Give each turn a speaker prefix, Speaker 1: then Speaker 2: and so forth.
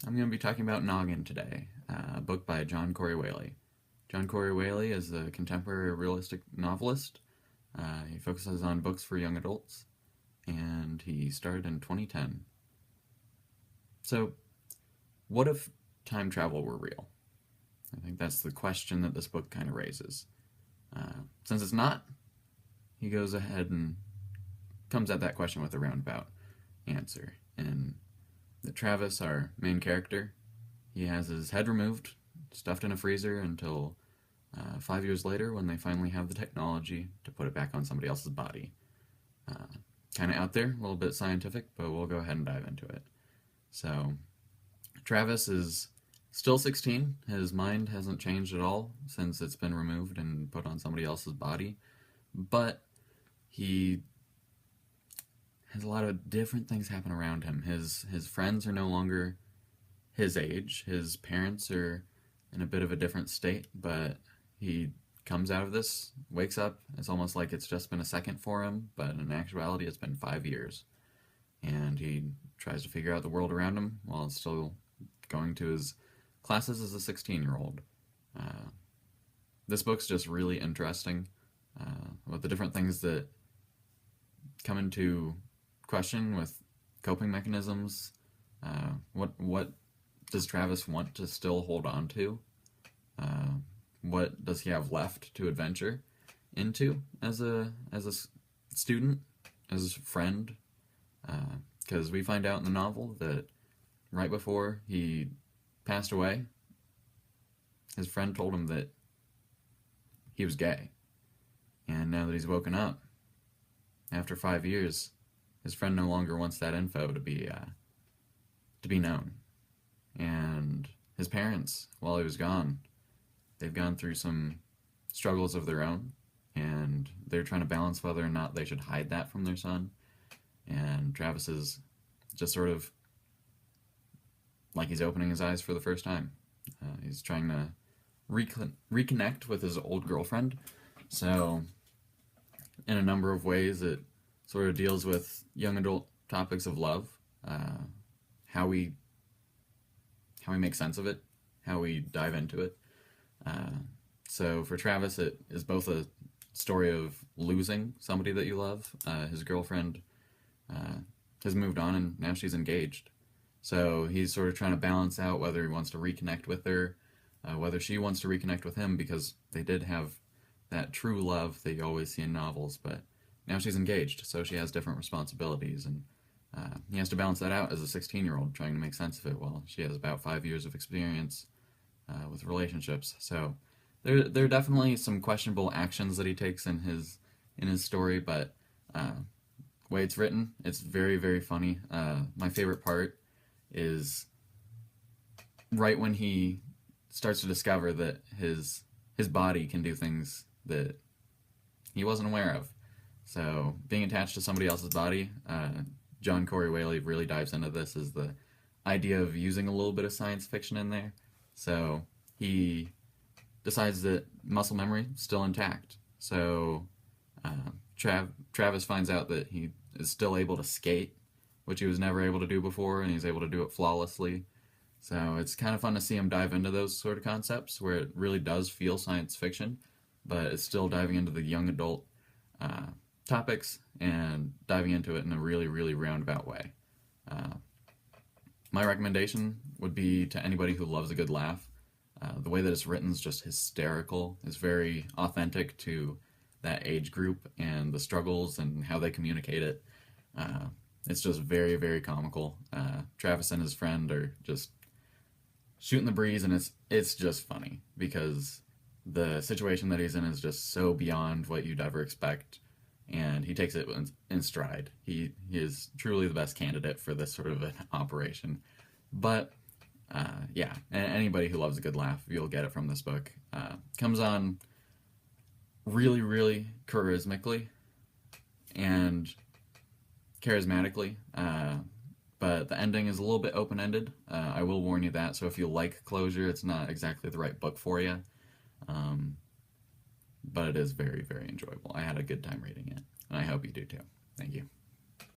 Speaker 1: I'm going to be talking about Noggin today, a book by John Corey Whaley. John Corey Whaley is a contemporary realistic novelist. He focuses on books for young adults, and he started in 2010. So, what if time travel were real? I think that's the question that this book kind of raises. Since it's not, he goes ahead and comes at that question with a roundabout answer. And that Travis, our main character, he has his head removed, stuffed in a freezer until 5 years later when they finally have the technology to put it back on somebody else's body. Kind of out there, a little bit scientific, but we'll go ahead and dive into it. So, Travis is still 16. His mind hasn't changed at all since it's been removed and put on somebody else's body, but he has a lot of different things happen around him. His friends are no longer his age. His parents are in a bit of a different state, but he comes out of this, wakes up, it's almost like it's just been a second for him, but in actuality it's been 5 years. And he tries to figure out the world around him while still going to his classes as a 16-year-old. This book's just really interesting with the different things that come into question with coping mechanisms. What does Travis want to still hold on to? What does he have left to adventure into as a student, as a friend? Because we find out in the novel that right before he passed away, his friend told him that he was gay. And now that he's woken up, after 5 years, his friend no longer wants that info to be known. And his parents, while he was gone, they've gone through some struggles of their own, and they're trying to balance whether or not they should hide that from their son. And Travis is just sort of like he's opening his eyes for the first time. He's trying to reconnect with his old girlfriend. So, in a number of ways, it sort of deals with young adult topics of love, how we make sense of it, how we dive into it. So for Travis, it is both a story of losing somebody that you love. His girlfriend has moved on and now she's engaged. So he's sort of trying to balance out whether he wants to reconnect with her, whether she wants to reconnect with him, because they did have that true love that you always see in novels, but now she's engaged, so she has different responsibilities, and he has to balance that out as a 16-year-old, trying to make sense of it while she has about 5 years of experience with relationships. So there are definitely some questionable actions that he takes in his story, but the way it's written, it's very, very funny. My favorite part is right when he starts to discover that his body can do things that he wasn't aware of. So being attached to somebody else's body, John Corey Whaley really dives into this as the idea of using a little bit of science fiction in there. So he decides that muscle memory is still intact. So Travis finds out that he is still able to skate, which he was never able to do before, and he's able to do it flawlessly. So it's kind of fun to see him dive into those sort of concepts where it really does feel science fiction, but it's still diving into the young adult topics and diving into it in a really, really roundabout way. My recommendation would be to anybody who loves a good laugh. The way that it's written is just hysterical. It's very authentic to that age group and the struggles and how they communicate it. It's just very, very comical. Travis and his friend are just shooting the breeze, and it's just funny because the situation that he's in is just so beyond what you'd ever expect, and he takes it in stride. He is truly the best candidate for this sort of an operation. But yeah, anybody who loves a good laugh, you'll get it from this book. Comes on really, really charismatically and charismatically, but the ending is a little bit open-ended. I will warn you that, so if you like closure, it's not exactly the right book for you. But it is very, very enjoyable. I had a good time reading it, and I hope you do too. Thank you.